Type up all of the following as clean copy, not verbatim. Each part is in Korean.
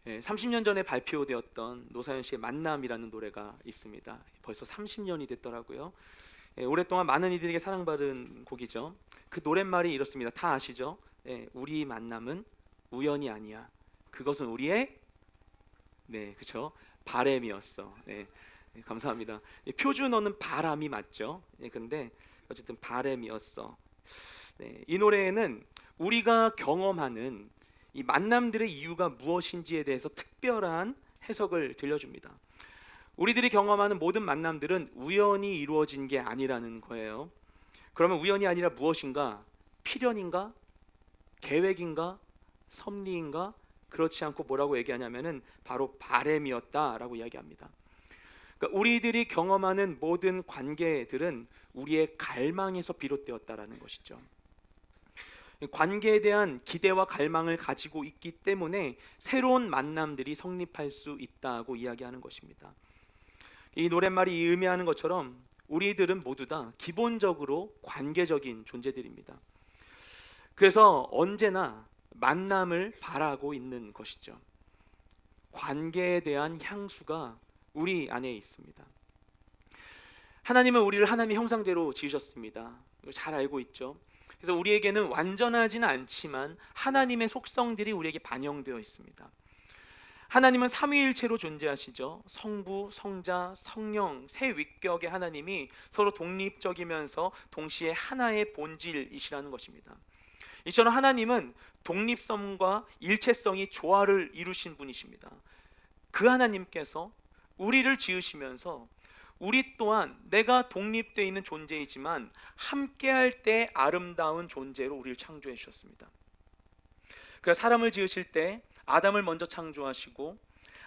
30년 전에 발표되었던 노사연 씨의 만남이라는 노래가 있습니다. 벌써 30년이 됐더라고요. 오랫동안 많은 이들에게 사랑받은 곡이죠. 그 노랫말이 이렇습니다. 다 아시죠? 우리 만남은 우연이 아니야. 그것은 우리의 그렇죠. 바램이었어. 감사합니다. 표준어는 바람이 맞죠. 근데 어쨌든 바램이었어. 이 노래에는 우리가 경험하는 이 만남들의 이유가 무엇인지에 대해서 특별한 해석을 들려줍니다. 우리들이 경험하는 모든 만남들은 우연히 이루어진 게 아니라는 거예요. 그러면 우연이 아니라 무엇인가? 필연인가? 계획인가? 섭리인가? 그렇지 않고 뭐라고 얘기하냐면은 바로 바램이었다라고 이야기합니다. 그러니까 우리들이 경험하는 모든 관계들은 우리의 갈망에서 비롯되었다라는 것이죠. 관계에 대한 기대와 갈망을 가지고 있기 때문에 새로운 만남들이 성립할 수 있다고 이야기하는 것입니다. 이 노랫말이 의미하는 것처럼 우리들은 모두 다 기본적으로 관계적인 존재들입니다. 그래서 언제나 만남을 바라고 있는 것이죠. 관계에 대한 향수가 우리 안에 있습니다. 하나님은 우리를 하나님의 형상대로 지으셨습니다. 잘 알고 있죠. 그래서 우리에게는 완전하지는 않지만 하나님의 속성들이 우리에게 반영되어 있습니다. 하나님은 삼위일체로 존재하시죠. 성부, 성자, 성령 세 위격의 하나님이 서로 독립적이면서 동시에 하나의 본질이시라는 것입니다. 이처럼 하나님은 독립성과 일체성이 조화를 이루신 분이십니다. 그 하나님께서 우리를 지으시면서 우리 또한 내가 독립되어 있는 존재이지만 함께할 때 아름다운 존재로 우리를 창조해 주셨습니다. 그래서 사람을 지으실 때 아담을 먼저 창조하시고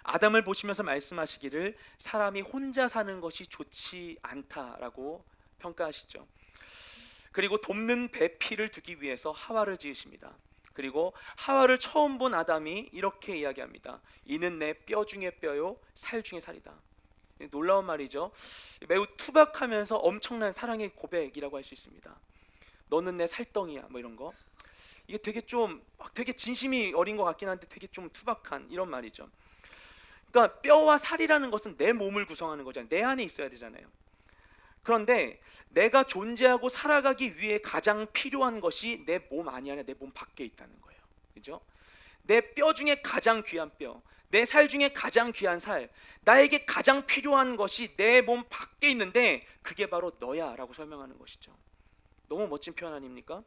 아담을 보시면서 말씀하시기를 사람이 혼자 사는 것이 좋지 않다라고 평가하시죠. 그리고 돕는 배필을 두기 위해서 하와를 지으십니다. 그리고 하와를 처음 본 아담이 이렇게 이야기합니다. 이는 내 뼈 중에 뼈요 살 중에 살이다. 놀라운 말이죠. 매우 투박하면서 엄청난 사랑의 고백이라고 할 수 있습니다. 너는 내 살덩이야 뭐 이런 거. 이게 되게 진심이 어린 것 같긴 한데 되게 좀 투박한 이런 말이죠. 그러니까 뼈와 살이라는 것은 내 몸을 구성하는 거잖아요. 내 안에 있어야 되잖아요. 그런데 내가 존재하고 살아가기 위해 가장 필요한 것이 내 몸 안이 아니라 내 몸 밖에 있다는 거예요. 그죠? 내 뼈 중에 가장 귀한 뼈, 내 살 중에 가장 귀한 살, 나에게 가장 필요한 것이 내 몸 밖에 있는데 그게 바로 너야 라고 설명하는 것이죠. 너무 멋진 표현 아닙니까?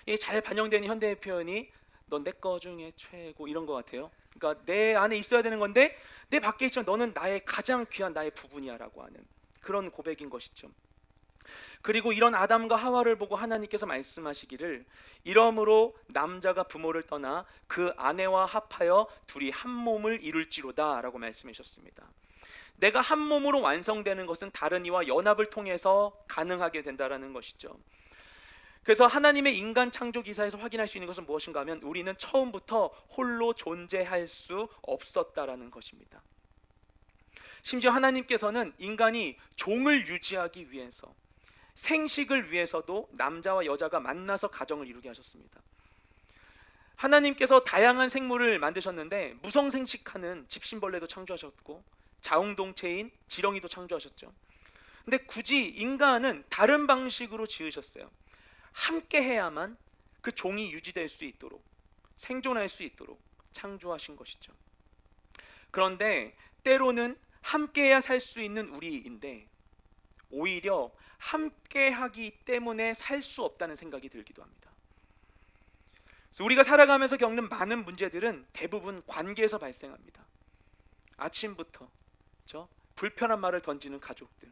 이게 잘 반영되는 현대의 표현이 넌 내 거 중에 최고 이런 것 같아요. 그러니까 내 안에 있어야 되는 건데 내 밖에 있지만 너는 나의 가장 귀한 나의 부분이야 라고 하는 그런 고백인 것이죠. 그리고 이런 아담과 하와를 보고 하나님께서 말씀하시기를 이러므로 남자가 부모를 떠나 그 아내와 합하여 둘이 한 몸을 이룰지로다 라고 말씀하셨습니다. 내가 한 몸으로 완성되는 것은 다른 이와 연합을 통해서 가능하게 된다라는 것이죠. 그래서 하나님의 인간 창조 기사에서 확인할 수 있는 것은 무엇인가 하면 우리는 처음부터 홀로 존재할 수 없었다라는 것입니다. 심지어 하나님께서는 인간이 종을 유지하기 위해서 생식을 위해서도 남자와 여자가 만나서 가정을 이루게 하셨습니다. 하나님께서 다양한 생물을 만드셨는데 무성생식하는 집신벌레도 창조하셨고 자웅동체인 지렁이도 창조하셨죠. 근데 굳이 인간은 다른 방식으로 지으셨어요. 함께 해야만 그 종이 유지될 수 있도록 생존할 수 있도록 창조하신 것이죠. 그런데 때로는 함께해야 살 수 있는 우리인데 오히려 함께하기 때문에 살 수 없다는 생각이 들기도 합니다. 그래서 우리가 살아가면서 겪는 많은 문제들은 대부분 관계에서 발생합니다. 아침부터 불편한 말을 던지는 가족들,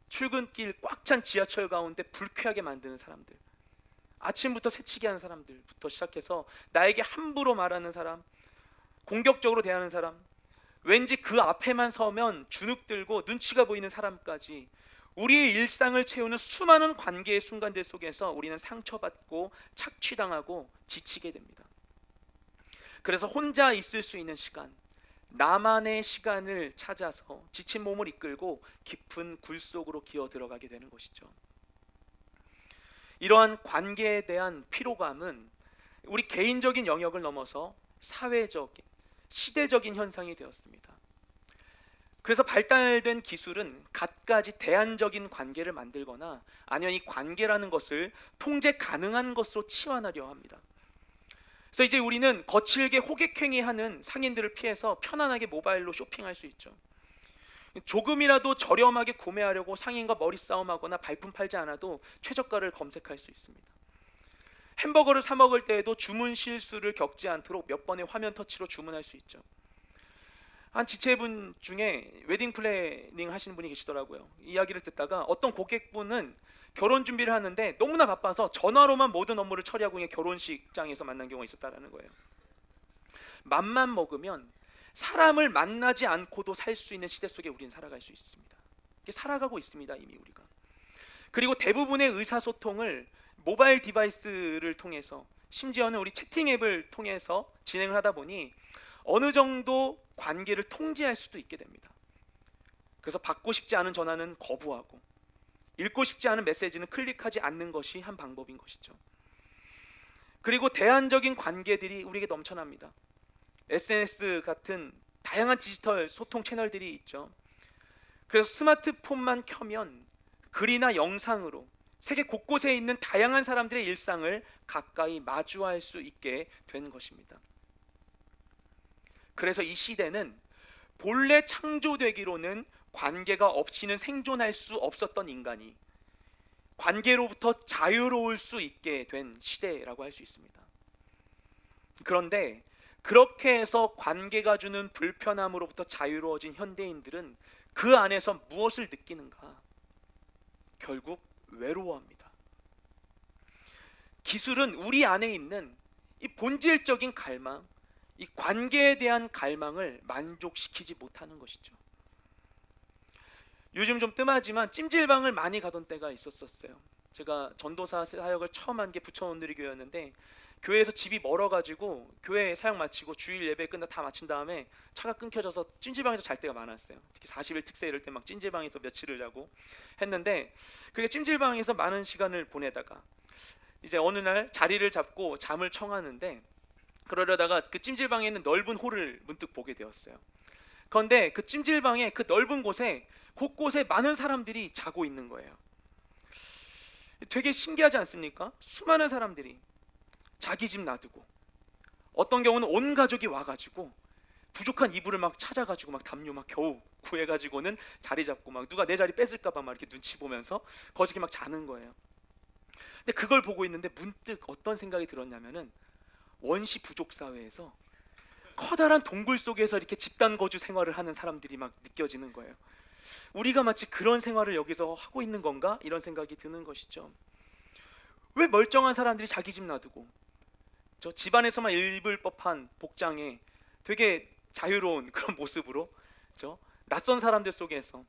출근길 꽉 찬 지하철 가운데 불쾌하게 만드는 사람들, 아침부터 새치기 하는 사람들부터 시작해서 나에게 함부로 말하는 사람, 공격적으로 대하는 사람, 왠지 그 앞에만 서면 주눅 들고 눈치가 보이는 사람까지 우리의 일상을 채우는 수많은 관계의 순간들 속에서 우리는 상처받고 착취당하고 지치게 됩니다. 그래서 혼자 있을 수 있는 시간, 나만의 시간을 찾아서 지친 몸을 이끌고 깊은 굴 속으로 기어 들어가게 되는 것이죠. 이러한 관계에 대한 피로감은 우리 개인적인 영역을 넘어서 사회적인 시대적인 현상이 되었습니다. 그래서 발달된 기술은 갖가지 대안적인 관계를 만들거나 아니면 이 관계라는 것을 통제 가능한 것으로 치환하려 합니다. 그래서 이제 우리는 거칠게 호객행위하는 상인들을 피해서 편안하게 모바일로 쇼핑할 수 있죠. 조금이라도 저렴하게 구매하려고 상인과 머리 싸움하거나 발품 팔지 않아도 최저가를 검색할 수 있습니다. 햄버거를 사 먹을 때에도 주문 실수를 겪지 않도록 몇 번의 화면 터치로 주문할 수 있죠. 한 지체분 중에 웨딩 플래닝 하시는 분이 계시더라고요. 이야기를 듣다가 어떤 고객분은 결혼 준비를 하는데 너무나 바빠서 전화로만 모든 업무를 처리하고 그냥 결혼식장에서 만난 경우가 있었다는 거예요. 맘만 먹으면 사람을 만나지 않고도 살 수 있는 시대 속에 우리는 살아갈 수 있습니다. 살아가고 있습니다, 이미 우리가. 그리고 대부분의 의사소통을 모바일 디바이스를 통해서, 심지어는 우리 채팅 앱을 통해서 진행을 하다 보니 어느 정도 관계를 통제할 수도 있게 됩니다. 그래서 받고 싶지 않은 전화는 거부하고 읽고 싶지 않은 메시지는 클릭하지 않는 것이 한 방법인 것이죠. 그리고 대안적인 관계들이 우리에게 넘쳐납니다. SNS 같은 다양한 디지털 소통 채널들이 있죠. 그래서 스마트폰만 켜면 글이나 영상으로 세계 곳곳에 있는 다양한 사람들의 일상을 가까이 마주할 수 있게 된 것입니다. 그래서 이 시대는 본래 창조되기로는 관계가 없이는 생존할 수 없었던 인간이 관계로부터 자유로울 수 있게 된 시대라고 할 수 있습니다. 그런데 그렇게 해서 관계가 주는 불편함으로부터 자유로워진 현대인들은 그 안에서 무엇을 느끼는가? 결국 외로워합니다. 기술은 우리 안에 있는 이 본질적인 갈망, 이 관계에 대한 갈망을 만족시키지 못하는 것이죠. 요즘 좀 뜸하지만 찜질방을 많이 가던 때가 있었어요. 제가 전도사 사역을 처음 한 게 부천원누리 교회였는데, 교회에서 집이 멀어가지고 교회 사역 마치고 주일 예배 끝나 다 마친 다음에 차가 끊겨져서 찜질방에서 잘 때가 많았어요. 특히 40일 특세 이럴 때 막 찜질방에서 며칠을 자고 했는데, 그게 찜질방에서 많은 시간을 보내다가 이제 어느 날 자리를 잡고 잠을 청하는데, 그러려다가 그 찜질방에 있는 넓은 홀을 문득 보게 되었어요. 그런데 그 찜질방의 그 넓은 곳에 곳곳에 많은 사람들이 자고 있는 거예요. 되게 신기하지 않습니까? 수많은 사람들이 자기 집 놔두고, 어떤 경우는 온 가족이 와가지고 부족한 이불을 막 찾아가지고 막 담요 막 겨우 구해가지고는 자리 잡고, 막 누가 내 자리 뺏을까봐 막 이렇게 눈치 보면서 거기서 막 자는 거예요. 근데 그걸 보고 있는데 문득 어떤 생각이 들었냐면은, 원시 부족 사회에서 커다란 동굴 속에서 이렇게 집단 거주 생활을 하는 사람들이 막 느껴지는 거예요. 우리가 마치 그런 생활을 여기서 하고 있는 건가? 이런 생각이 드는 것이죠. 왜 멀쩡한 사람들이 자기 집 놔두고 저 집안에서만 입을 법한 복장에 되게 자유로운 그런 모습으로 저 낯선 사람들 속에서,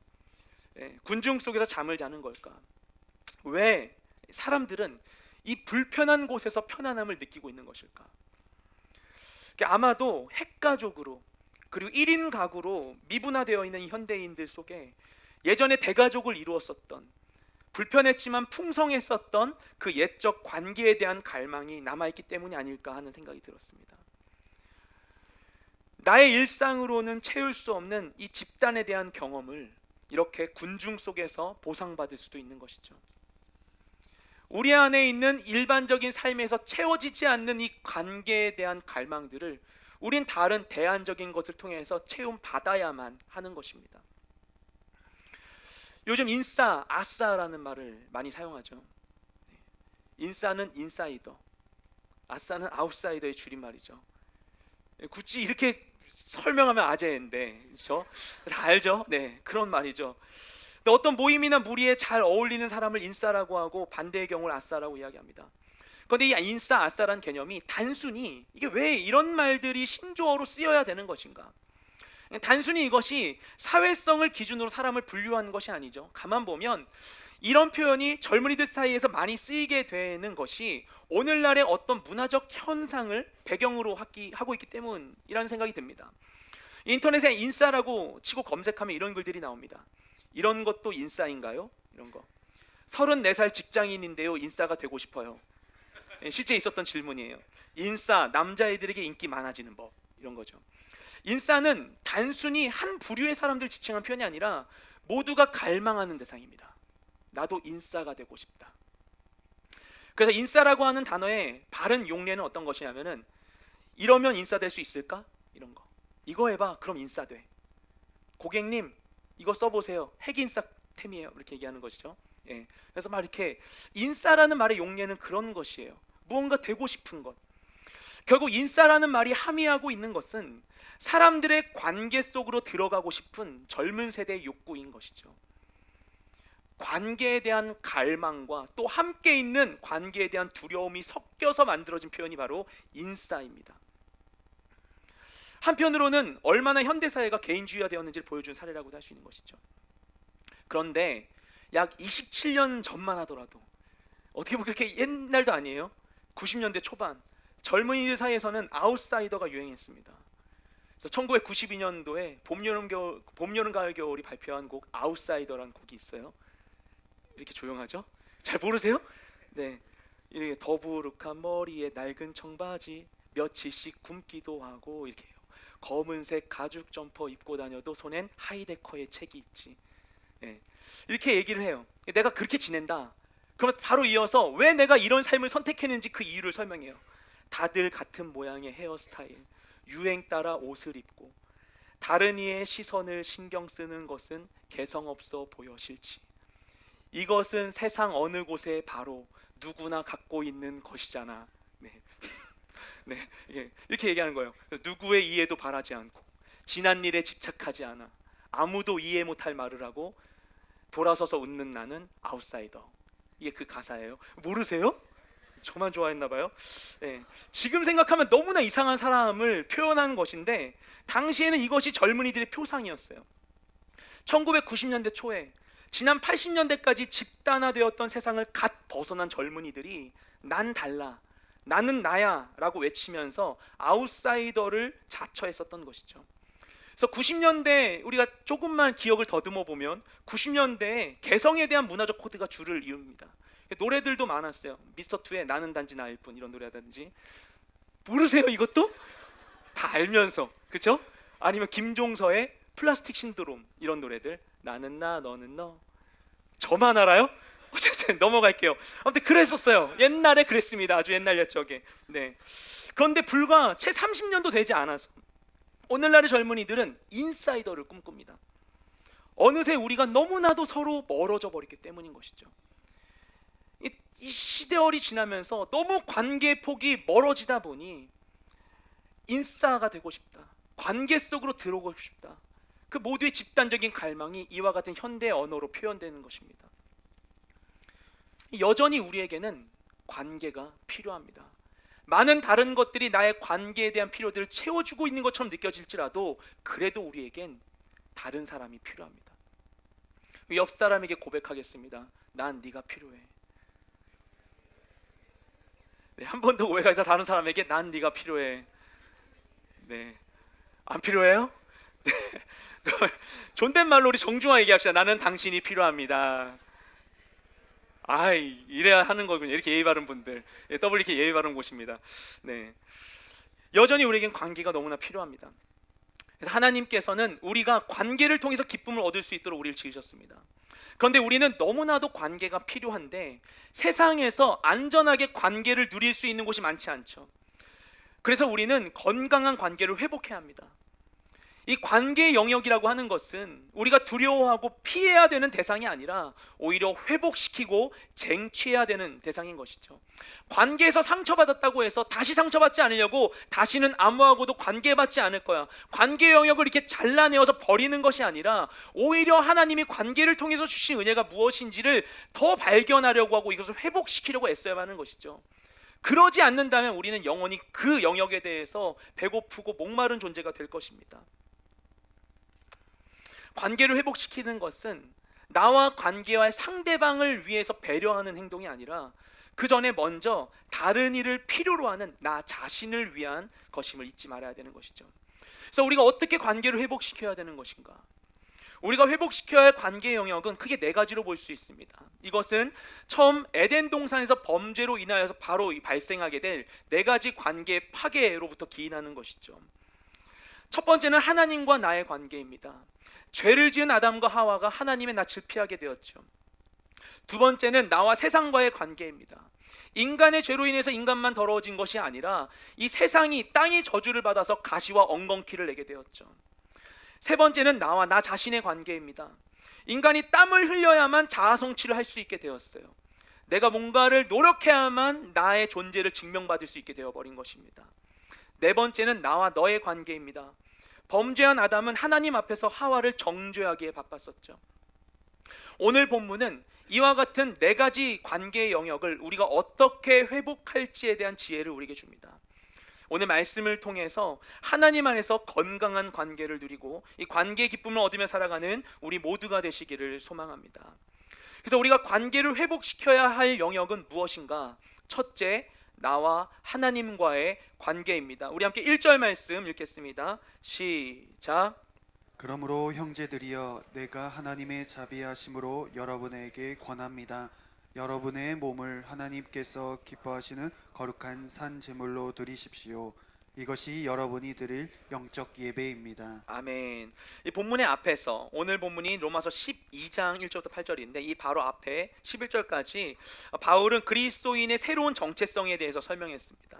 군중 속에서 잠을 자는 걸까? 왜 사람들은 이 불편한 곳에서 편안함을 느끼고 있는 것일까? 아마도 핵가족으로, 그리고 1인 가구로 미분화되어 있는 이 현대인들 속에 예전에 대가족을 이루었었던, 불편했지만 풍성했었던 그 옛적 관계에 대한 갈망이 남아있기 때문이 아닐까 하는 생각이 들었습니다. 나의 일상으로는 채울 수 없는 이 집단에 대한 경험을 이렇게 군중 속에서 보상받을 수도 있는 것이죠. 우리 안에 있는 일반적인 삶에서 채워지지 않는 이 관계에 대한 갈망들을 우린 다른 대안적인 것을 통해서 채움받아야만 하는 것입니다. 요즘 인싸, 아싸라는 말을 많이 사용하죠. 인싸는 인사이더, 아싸는 아웃사이더의 줄임말이죠. 굳이 이렇게 설명하면 아재인데, 그렇죠? 다 알죠? 네, 그런 말이죠. 어떤 모임이나 무리에 잘 어울리는 사람을 인싸라고 하고 반대의 경우를 아싸라고 이야기합니다. 그런데 이 인싸, 아싸라는 개념이 단순히 이게 왜 이런 말들이 신조어로 쓰여야 되는 것인가? 단순히 이것이 사회성을 기준으로 사람을 분류하는 것이 아니죠. 가만 보면 이런 표현이 젊은이들 사이에서 많이 쓰이게 되는 것이 오늘날의 어떤 문화적 현상을 배경으로 하고 있기 때문이라는 생각이 듭니다. 인터넷에 인싸라고 치고 검색하면 이런 글들이 나옵니다. 이런 것도 인싸인가요? 이런 거. 34살 직장인인데요, 인싸가 되고 싶어요. 실제 있었던 질문이에요. 인싸, 남자애들에게 인기 많아지는 법. 이런 거죠. 인싸는 단순히 한 부류의 사람들 지칭한 표현이 아니라 모두가 갈망하는 대상입니다. 나도 인싸가 되고 싶다. 그래서 인싸라고 하는 단어의 바른 용례는 어떤 것이냐면은 이러면 인싸 될 수 있을까? 이런 거. 이거 해봐. 그럼 인싸 돼. 고객님 이거 써보세요. 핵인싸템이에요. 이렇게 얘기하는 것이죠. 예. 그래서 막 이렇게 인싸라는 말의 용례는 그런 것이에요. 무언가 되고 싶은 것. 결국 인싸라는 말이 함의하고 있는 것은 사람들의 관계 속으로 들어가고 싶은 젊은 세대의 욕구인 것이죠. 관계에 대한 갈망과 또 함께 있는 관계에 대한 두려움이 섞여서 만들어진 표현이 바로 인싸입니다. 한편으로는 얼마나 현대사회가 개인주의화되었는지를 보여준 사례라고도 할 수 있는 것이죠. 그런데 약 27년 전만 하더라도 어떻게 보면 그렇게 옛날도 아니에요. 90년대 초반 젊은이들 사이에서는 아웃사이더가 유행했습니다. 그래서 1992년도에 봄, 여름, 가을, 겨울이 발표한 곡 아웃사이더라는 곡이 있어요. 이렇게 조용하죠? 잘 모르세요? 네, 이렇게 더부룩한 머리에 낡은 청바지 며칠씩 굶기도 하고 이렇게 해요. 검은색 가죽 점퍼 입고 다녀도 손엔 하이데커의 책이 있지. 네, 이렇게 얘기를 해요. 내가 그렇게 지낸다. 그러면 바로 이어서 왜 내가 이런 삶을 선택했는지 그 이유를 설명해요. 다들 같은 모양의 헤어스타일, 유행 따라 옷을 입고 다른 이의 시선을 신경 쓰는 것은 개성 없어 보여 싫지. 이것은 세상 어느 곳에 바로 누구나 갖고 있는 것이잖아. 네, 네, 이렇게 얘기하는 거예요. 누구의 이해도 바라지 않고 지난 일에 집착하지 않아 아무도 이해 못할 말을 하고 돌아서서 웃는 나는 아웃사이더. 이게 그 가사예요. 모르세요? 저만 좋아했나 봐요. 네, 지금 생각하면 너무나 이상한 사람을 표현한 것인데 당시에는 이것이 젊은이들의 표상이었어요. 1990년대 초에 지난 80년대까지 집단화되었던 세상을 갓 벗어난 젊은이들이 난 달라, 나는 나야 라고 외치면서 아웃사이더를 자처했었던 것이죠. 그래서 90년대 우리가 조금만 기억을 더듬어 보면 90년대에 개성에 대한 문화적 코드가 줄을 이룹니다. 노래들도 많았어요. 미스터2의 나는 단지 나일 뿐 이런 노래라든지. 모르세요 이것도? 다 알면서, 그렇죠? 아니면 김종서의 플라스틱 신드롬 이런 노래들. 나는 나 너는 너. 저만 알아요? 어쨌든 넘어갈게요. 아무튼 그랬었어요. 옛날에 그랬습니다. 아주 옛날 옛적에. 네. 그런데 불과 채 30년도 되지 않아서 오늘날의 젊은이들은 인사이더를 꿈꿉니다. 어느새 우리가 너무나도 서로 멀어져 버렸기 때문인 것이죠. 이 시대월이 지나면서 너무 관계 폭이 멀어지다 보니 인싸가 되고 싶다, 관계 속으로 들어오고 싶다, 그 모두의 집단적인 갈망이 이와 같은 현대 언어로 표현되는 것입니다. 여전히 우리에게는 관계가 필요합니다. 많은 다른 것들이 나의 관계에 대한 필요들을 채워주고 있는 것처럼 느껴질지라도 그래도 우리에겐 다른 사람이 필요합니다. 옆 사람에게 고백하겠습니다. 난 네가 필요해. 네, 한 번 더 고백해서 다른 사람에게 난 네가 필요해. 네, 안 필요해요? 네. 존댓말로 우리 정중하게 얘기합시다. 나는 당신이 필요합니다. 아이, 이래야 하는 거군요. 이렇게 예의 바른 분들, WK 예의 바른 곳입니다. 네, 여전히 우리에겐 관계가 너무나 필요합니다. 그래서 하나님께서는 우리가 관계를 통해서 기쁨을 얻을 수 있도록 우리를 지으셨습니다. 그런데 우리는 너무나도 관계가 필요한데 세상에서 안전하게 관계를 누릴 수 있는 곳이 많지 않죠. 그래서 우리는 건강한 관계를 회복해야 합니다. 이 관계의 영역이라고 하는 것은 우리가 두려워하고 피해야 되는 대상이 아니라 오히려 회복시키고 쟁취해야 되는 대상인 것이죠. 관계에서 상처받았다고 해서 다시 상처받지 않으려고 다시는 아무하고도 관계받지 않을 거야, 관계 영역을 이렇게 잘라내어서 버리는 것이 아니라 오히려 하나님이 관계를 통해서 주신 은혜가 무엇인지를 더 발견하려고 하고 이것을 회복시키려고 애써야 하는 것이죠. 그러지 않는다면 우리는 영원히 그 영역에 대해서 배고프고 목마른 존재가 될 것입니다. 관계를 회복시키는 것은 나와 관계와 상대방을 위해서 배려하는 행동이 아니라 그 전에 먼저 다른 이를 필요로 하는 나 자신을 위한 것임을 잊지 말아야 되는 것이죠. 그래서 우리가 어떻게 관계를 회복시켜야 되는 것인가? 우리가 회복시켜야 할 관계의 영역은 크게 네 가지로 볼 수 있습니다. 이것은 처음 에덴 동산에서 범죄로 인하여서 바로 발생하게 될 네 가지 관계 파괴로부터 기인하는 것이죠. 첫 번째는 하나님과 나의 관계입니다. 죄를 지은 아담과 하와가 하나님의 낯을 피하게 되었죠. 두 번째는 나와 세상과의 관계입니다. 인간의 죄로 인해서 인간만 더러워진 것이 아니라 이 세상이, 땅이 저주를 받아서 가시와 엉겅퀴를 내게 되었죠. 세 번째는 나와 나 자신의 관계입니다. 인간이 땀을 흘려야만 자아성취를 할 수 있게 되었어요. 내가 뭔가를 노력해야만 나의 존재를 증명받을 수 있게 되어버린 것입니다. 네 번째는 나와 너의 관계입니다. 범죄한 아담은 하나님 앞에서 하와를 정죄하기에 바빴었죠. 오늘 본문은 이와 같은 네 가지 관계의 영역을 우리가 어떻게 회복할지에 대한 지혜를 우리에게 줍니다. 오늘 말씀을 통해서 하나님 안에서 건강한 관계를 누리고 이 관계의 기쁨을 얻으며 살아가는 우리 모두가 되시기를 소망합니다. 그래서 우리가 관계를 회복시켜야 할 영역은 무엇인가? 첫째, 나와 하나님과의 관계입니다. 우리 함께 1절 말씀 읽겠습니다. 시작. 그러므로 형제들이여, 내가 하나님의 자비하심으로 여러분에게 권합니다. 여러분의 몸을 하나님께서 기뻐하시는 거룩한 산 제물로 드리십시오. 이것이 여러분이 드릴 영적 예배입니다. 아멘. 이 본문의 앞에서, 오늘 본문이 로마서 12장 1절부터 8절인데 이 바로 앞에 11절까지 바울은 그리스도인의 새로운 정체성에 대해서 설명했습니다.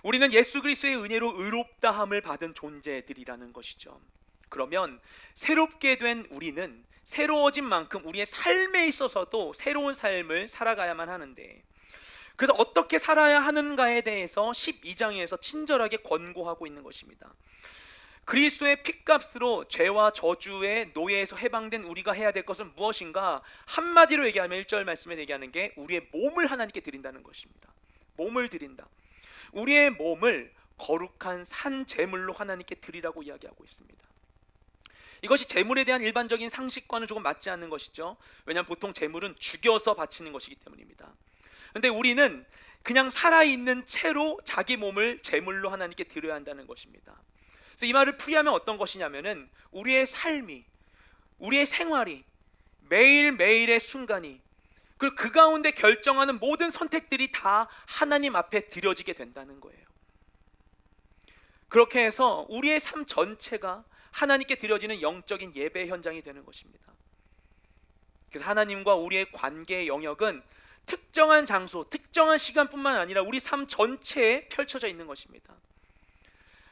우리는 예수 그리스도의 은혜로 의롭다함을 받은 존재들이라는 것이죠. 그러면 새롭게 된 우리는 새로워진 만큼 우리의 삶에 있어서도 새로운 삶을 살아가야만 하는데, 그래서 어떻게 살아야 하는가에 대해서 12장에서 친절하게 권고하고 있는 것입니다. 그리스도의 핏값으로 죄와 저주의 노예에서 해방된 우리가 해야 될 것은 무엇인가? 한마디로 얘기하면 1절 말씀에 얘기하는 게 우리의 몸을 하나님께 드린다는 것입니다. 몸을 드린다. 우리의 몸을 거룩한 산 제물로 하나님께 드리라고 이야기하고 있습니다. 이것이 제물에 대한 일반적인 상식과는 조금 맞지 않는 것이죠. 왜냐하면 보통 제물은 죽여서 바치는 것이기 때문입니다. 그런데 우리는 그냥 살아있는 채로 자기 몸을 제물로 하나님께 드려야 한다는 것입니다. 그래서 이 말을 풀이하면 어떤 것이냐면은 우리의 삶이, 우리의 생활이, 매일매일의 순간이, 그리고 그 가운데 결정하는 모든 선택들이 다 하나님 앞에 드려지게 된다는 거예요. 그렇게 해서 우리의 삶 전체가 하나님께 드려지는 영적인 예배 현장이 되는 것입니다. 그래서 하나님과 우리의 관계의 영역은 특정한 장소, 특정한 시간뿐만 아니라 우리 삶 전체에 펼쳐져 있는 것입니다.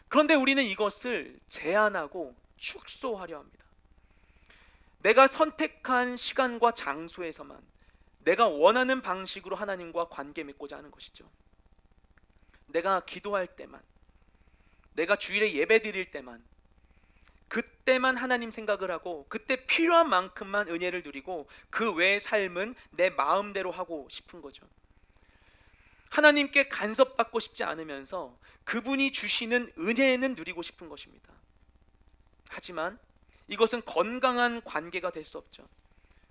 그런데 우리는 이것을 제한하고 축소하려 합니다. 내가 선택한 시간과 장소에서만 내가 원하는 방식으로 하나님과 관계 맺고자 하는 것이죠. 내가 기도할 때만, 내가 주일에 예배 드릴 때만, 그때만 하나님 생각을 하고 그때 필요한 만큼만 은혜를 누리고 그 외의 삶은 내 마음대로 하고 싶은 거죠. 하나님께 간섭받고 싶지 않으면서 그분이 주시는 은혜는 누리고 싶은 것입니다. 하지만 이것은 건강한 관계가 될 수 없죠.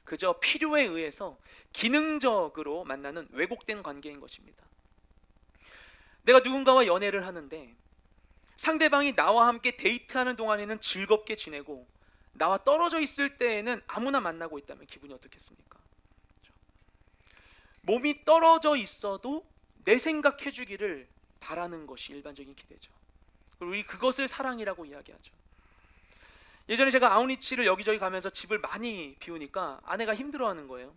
그저 필요에 의해서 기능적으로 만나는 왜곡된 관계인 것입니다. 내가 누군가와 연애를 하는데 상대방이 나와 함께 데이트하는 동안에는 즐겁게 지내고 나와 떨어져 있을 때에는 아무나 만나고 있다면 기분이 어떻겠습니까? 몸이 떨어져 있어도 내 생각해 주기를 바라는 것이 일반적인 기대죠. 그리고 우리 그것을 사랑이라고 이야기하죠. 예전에 제가 아우니치를 여기저기 가면서 집을 많이 비우니까 아내가 힘들어하는 거예요.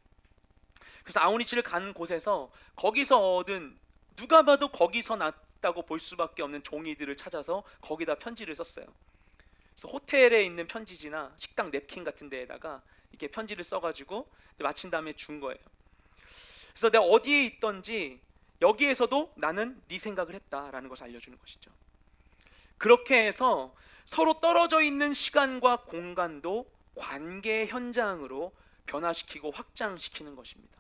그래서 아우니치를 간 곳에서 거기서 얻은, 누가 봐도 거기서 났다고 볼 수밖에 없는 종이들을 찾아서 거기다 편지를 썼어요. 그래서 호텔에 있는 편지지나 식당 냅킨 같은 데에다가 이렇게 편지를 써가지고 마친 다음에 준 거예요. 그래서 내가 어디에 있던지 여기에서도 나는 네 생각을 했다라는 것을 알려주는 것이죠. 그렇게 해서 서로 떨어져 있는 시간과 공간도 관계 현장으로 변화시키고 확장시키는 것입니다.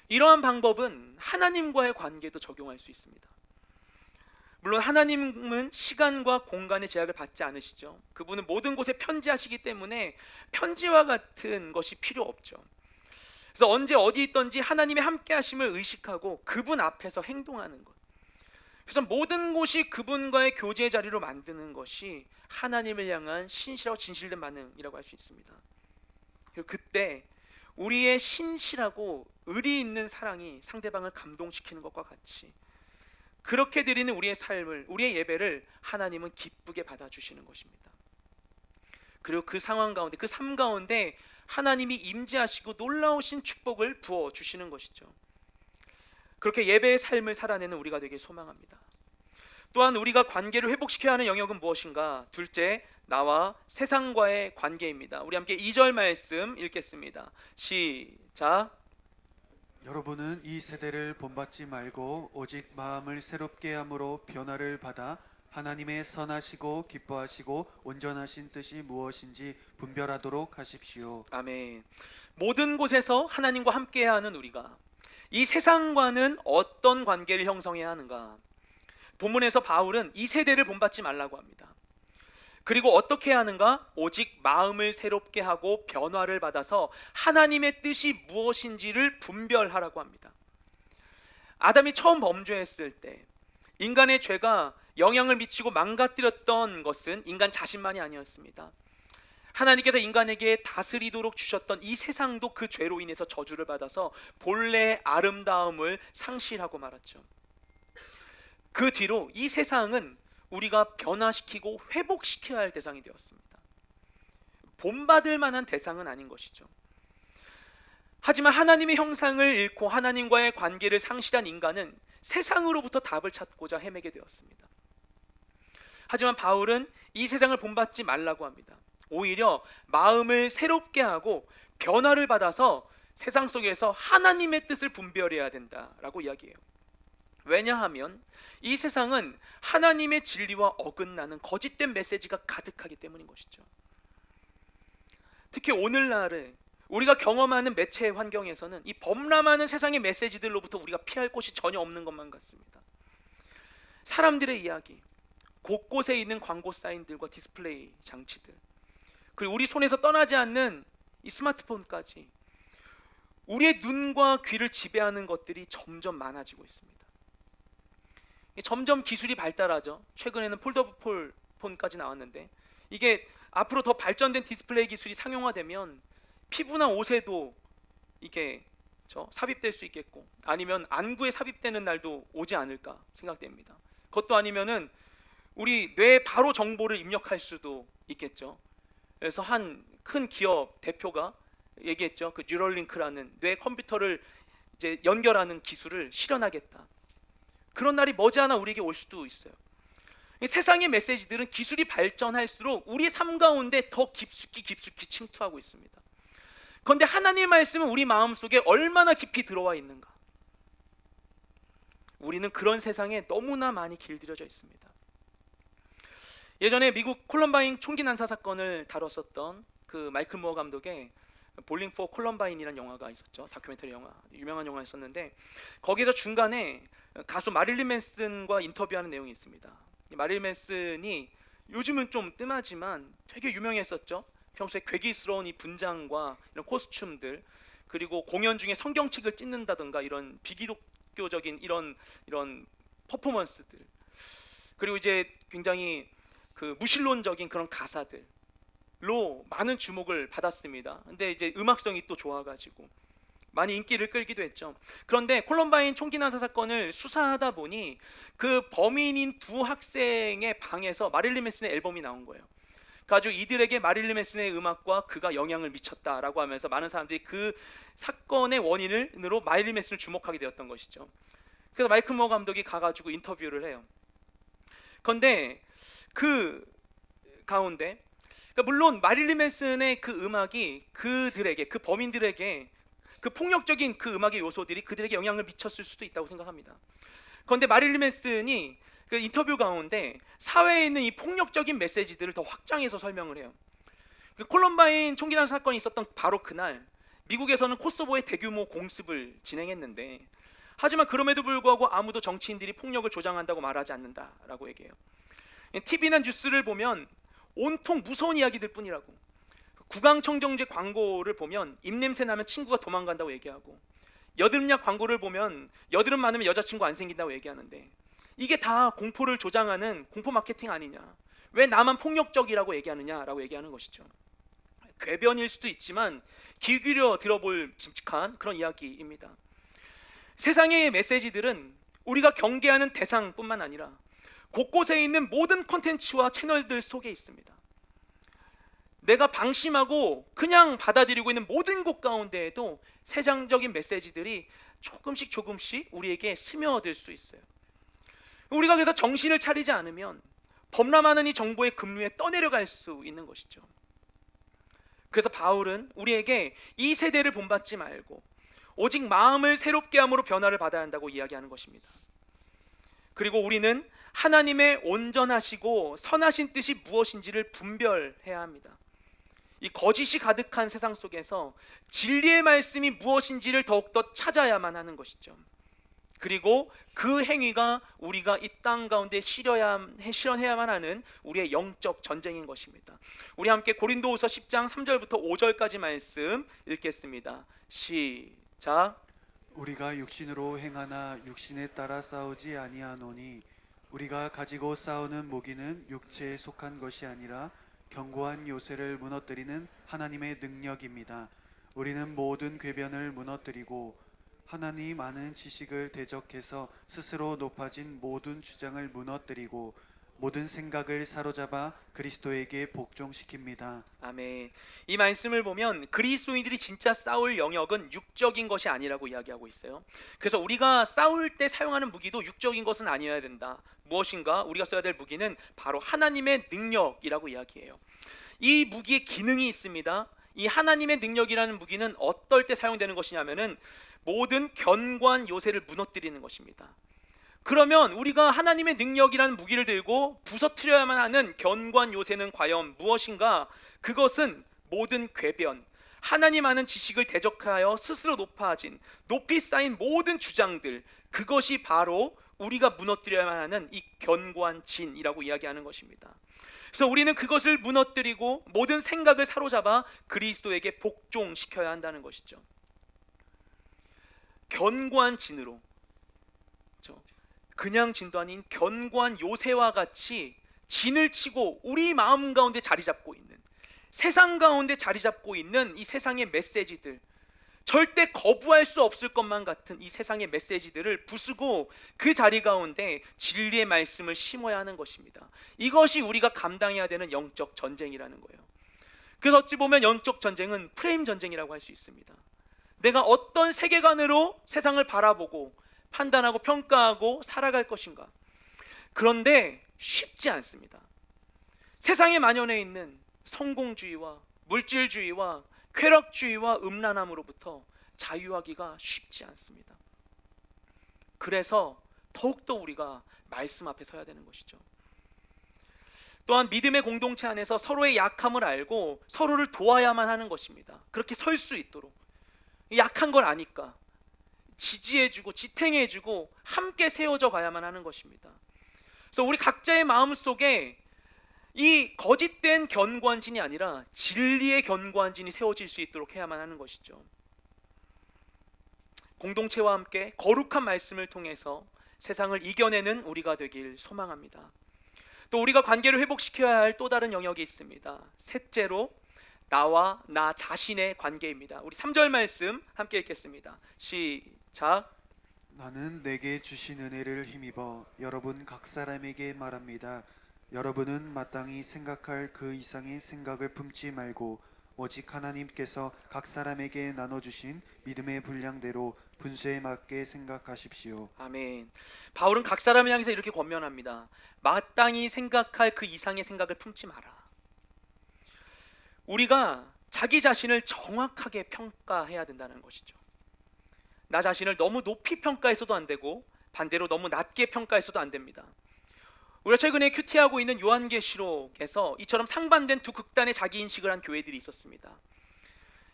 이러한 방법은 하나님과의 관계도 적용할 수 있습니다. 물론 하나님은 시간과 공간의 제약을 받지 않으시죠. 그분은 모든 곳에 편지하시기 때문에 편지와 같은 것이 필요 없죠. 그래서 언제 어디 있든지 하나님의 함께 하심을 의식하고 그분 앞에서 행동하는 것, 그래서 모든 곳이 그분과의 교제 자리로 만드는 것이 하나님을 향한 신실하고 진실된 반응이라고 할 수 있습니다. 그리고 그때 우리의 신실하고 의리 있는 사랑이 상대방을 감동시키는 것과 같이 그렇게 드리는 우리의 삶을, 우리의 예배를 하나님은 기쁘게 받아주시는 것입니다. 그리고 그 상황 가운데, 그 삶 가운데 하나님이 임재하시고 놀라우신 축복을 부어주시는 것이죠. 그렇게 예배의 삶을 살아내는 우리가 되길 소망합니다. 또한 우리가 관계를 회복시켜야 하는 영역은 무엇인가? 둘째, 나와 세상과의 관계입니다. 우리 함께 2절 말씀 읽겠습니다. 시작. 여러분은 이 세대를 본받지 말고 오직 마음을 새롭게 함으로 변화를 받아 하나님의 선하시고 기뻐하시고 온전하신 뜻이 무엇인지 분별하도록 하십시오. 아멘. 모든 곳에서 하나님과 함께해야 하는 우리가 이 세상과는 어떤 관계를 형성해야 하는가? 본문에서 바울은 이 세대를 본받지 말라고 합니다. 그리고 어떻게 해야 하는가? 오직 마음을 새롭게 하고 변화를 받아서 하나님의 뜻이 무엇인지를 분별하라고 합니다. 아담이 처음 범죄했을 때 인간의 죄가 영향을 미치고 망가뜨렸던 것은 인간 자신만이 아니었습니다. 하나님께서 인간에게 다스리도록 주셨던 이 세상도 그 죄로 인해서 저주를 받아서 본래의 아름다움을 상실하고 말았죠. 그 뒤로 이 세상은 우리가 변화시키고 회복시켜야 할 대상이 되었습니다. 본받을 만한 대상은 아닌 것이죠. 하지만 하나님의 형상을 잃고 하나님과의 관계를 상실한 인간은 세상으로부터 답을 찾고자 헤매게 되었습니다. 하지만 바울은 이 세상을 본받지 말라고 합니다. 오히려 마음을 새롭게 하고 변화를 받아서 세상 속에서 하나님의 뜻을 분별해야 된다라고 이야기해요. 왜냐하면 이 세상은 하나님의 진리와 어긋나는 거짓된 메시지가 가득하기 때문인 것이죠. 특히 오늘날에 우리가 경험하는 매체 환경에서는 이 범람하는 세상의 메시지들로부터 우리가 피할 곳이 전혀 없는 것만 같습니다. 사람들의 이야기, 곳곳에 있는 광고 사인들과 디스플레이 장치들, 그리고 우리 손에서 떠나지 않는 이 스마트폰까지 우리의 눈과 귀를 지배하는 것들이 점점 많아지고 있습니다. 점점 기술이 발달하죠. 최근에는 폴더블 폰까지 나왔는데 이게 앞으로 더 발전된 디스플레이 기술이 상용화되면 피부나 옷에도 이게 삽입될 수 있겠고, 아니면 안구에 삽입되는 날도 오지 않을까 생각됩니다. 그것도 아니면은 우리 뇌에 바로 정보를 입력할 수도 있겠죠. 그래서 한 큰 기업 대표가 얘기했죠. 그 뉴럴링크라는 뇌 컴퓨터를 이제 연결하는 기술을 실현하겠다. 그런 날이 머지않아 우리에게 올 수도 있어요. 세상의 메시지들은 기술이 발전할수록 우리의 삶 가운데 더 깊숙이 침투하고 있습니다. 그런데 하나님의 말씀은 우리 마음속에 얼마나 깊이 들어와 있는가? 우리는 그런 세상에 너무나 많이 길들여져 있습니다. 예전에 미국 콜럼바인 총기 난사 사건을 다뤘었던 그 마이클 무어 감독의 볼링 포 콜럼바인이라는 영화가 있었죠. 다큐멘터리 영화, 유명한 영화였었는데 거기서 중간에 가수 마릴린 맨슨과 인터뷰하는 내용이 있습니다. 마릴린 맨슨이 요즘은 좀 뜸하지만 되게 유명했었죠. 평소에 괴기스러운 이 분장과 이런 코스튬들, 그리고 공연 중에 성경책을 찢는다든가 이런 비기독교적인 이런 퍼포먼스들, 그리고 이제 굉장히 그 무신론적인 그런 가사들로 많은 주목을 받았습니다. 근데 이제 음악성이 또 좋아가지고 많이 인기를 끌기도 했죠. 그런데 콜럼바인 총기 난사 사건을 수사하다 보니 그 범인인 두 학생의 방에서 마릴린 맨슨의 앨범이 나온 거예요. 가지고 이들에게 마릴린 맨슨의 음악과 그가 영향을 미쳤다라고 하면서 많은 사람들이 그 사건의 원인으로 마릴린 맨슨을 주목하게 되었던 것이죠. 그래서 마이클 무어 감독이 가가지고 인터뷰를 해요. 그런데 그 가운데 그러니까 물론 마릴린 맨슨의 그 음악이 그들에게, 그 범인들에게 그 폭력적인 그 음악의 요소들이 그들에게 영향을 미쳤을 수도 있다고 생각합니다. 그런데 마릴린 맨슨이 그 인터뷰 가운데 사회에 있는 이 폭력적인 메시지들을 더 확장해서 설명을 해요. 그 콜럼바인 총기 난사 사건이 있었던 바로 그날 미국에서는 코소보에 대규모 공습을 진행했는데, 하지만 그럼에도 불구하고 아무도 정치인들이 폭력을 조장한다고 말하지 않는다라고 얘기해요. TV나 뉴스를 보면 온통 무서운 이야기들 뿐이라고. 구강청정제 광고를 보면 입냄새 나면 친구가 도망간다고 얘기하고, 여드름약 광고를 보면 여드름 많으면 여자친구 안 생긴다고 얘기하는데, 이게 다 공포를 조장하는 공포 마케팅 아니냐, 왜 나만 폭력적이라고 얘기하느냐라고 얘기하는 것이죠. 궤변일 수도 있지만 귀 기울여 들어볼 끔찍한 그런 이야기입니다. 세상의 메시지들은 우리가 경계하는 대상뿐만 아니라 곳곳에 있는 모든 콘텐츠와 채널들 속에 있습니다. 내가 방심하고 그냥 받아들이고 있는 모든 곳 가운데에도 세상적인 메시지들이 조금씩 우리에게 스며들 수 있어요. 우리가 그래서 정신을 차리지 않으면 범람하는 이 정보의 급류에 떠내려갈 수 있는 것이죠. 그래서 바울은 우리에게 이 세대를 본받지 말고 오직 마음을 새롭게 함으로 변화를 받아야 한다고 이야기하는 것입니다. 그리고 우리는 하나님의 온전하시고 선하신 뜻이 무엇인지를 분별해야 합니다. 이 거짓이 가득한 세상 속에서 진리의 말씀이 무엇인지를 더욱더 찾아야만 하는 것이죠. 그리고 그 행위가 우리가 이 땅 가운데 실현해야만 하는 우리의 영적 전쟁인 것입니다. 우리 함께 고린도후서 10장 3절부터 5절까지 말씀 읽겠습니다. 시작. 우리가 육신으로 행하나 육신에 따라 싸우지 아니하노니 우리가 가지고 싸우는 무기는 육체에 속한 것이 아니라 견고한 요새를 무너뜨리는 하나님의 능력입니다. 우리는 모든 궤변을 무너뜨리고 하나님 아는 지식을 대적해서 스스로 높아진 모든 주장을 무너뜨리고 모든 생각을 사로잡아 그리스도에게 복종시킵니다. 아멘. 이 말씀을 보면 그리스도인들이 진짜 싸울 영역은 육적인 것이 아니라고 이야기하고 있어요. 그래서 우리가 싸울 때 사용하는 무기도 육적인 것은 아니어야 된다. 무엇인가? 우리가 써야 될 무기는 바로 하나님의 능력이라고 이야기해요. 이 무기의 기능이 있습니다. 이 하나님의 능력이라는 무기는 어떨 때 사용되는 것이냐면은 모든 견고한 요새를 무너뜨리는 것입니다. 그러면 우리가 하나님의 능력이라는 무기를 들고 부서뜨려야만 하는 견고한 요새는 과연 무엇인가? 그것은 모든 궤변, 하나님 아는 지식을 대적하여 스스로 높아진, 높이 쌓인 모든 주장들, 그것이 바로 우리가 무너뜨려야만 하는 이 견고한 진이라고 이야기하는 것입니다. 그래서 우리는 그것을 무너뜨리고 모든 생각을 사로잡아 그리스도에게 복종시켜야 한다는 것이죠. 견고한 진으로, 그냥 진도 아닌 견고한 요새와 같이 진을 치고 우리 마음 가운데 자리 잡고 있는, 세상 가운데 자리 잡고 있는 이 세상의 메시지들, 절대 거부할 수 없을 것만 같은 이 세상의 메시지들을 부수고 그 자리 가운데 진리의 말씀을 심어야 하는 것입니다. 이것이 우리가 감당해야 되는 영적 전쟁이라는 거예요. 그래서 어찌 보면 영적 전쟁은 프레임 전쟁이라고 할 수 있습니다. 내가 어떤 세계관으로 세상을 바라보고 판단하고 평가하고 살아갈 것인가. 그런데 쉽지 않습니다. 세상에 만연해 있는 성공주의와 물질주의와 쾌락주의와 음란함으로부터 자유하기가 쉽지 않습니다. 그래서 더욱더 우리가 말씀 앞에 서야 되는 것이죠. 또한 믿음의 공동체 안에서 서로의 약함을 알고 서로를 도와야만 하는 것입니다. 그렇게 설 수 있도록, 약한 걸 아니까 지지해주고 지탱해주고 함께 세워져 가야만 하는 것입니다. 그래서 우리 각자의 마음속에 이 거짓된 견고한 진이 아니라 진리의 견고한 진이 세워질 수 있도록 해야만 하는 것이죠. 공동체와 함께 거룩한 말씀을 통해서 세상을 이겨내는 우리가 되길 소망합니다. 또 우리가 관계를 회복시켜야 할 또 다른 영역이 있습니다. 셋째로 나와 나 자신의 관계입니다. 우리 3절 말씀 함께 읽겠습니다. 시작. 나는 내게 주신 은혜를 힘입어 여러분 각 사람에게 말합니다. 여러분은 마땅히 생각할 그 이상의 생각을 품지 말고 오직 하나님께서 각 사람에게 나눠주신 믿음의 분량대로 분수에 맞게 생각하십시오. 아멘. 바울은 각 사람을 향해서 이렇게 권면합니다. 마땅히 생각할 그 이상의 생각을 품지 마라. 우리가 자기 자신을 정확하게 평가해야 된다는 것이죠. 나 자신을 너무 높이 평가해서도 안 되고 반대로 너무 낮게 평가해서도 안 됩니다. 우리가 최근에 큐티하고 있는 요한계시록에서 이처럼 상반된 두 극단의 자기인식을 한 교회들이 있었습니다.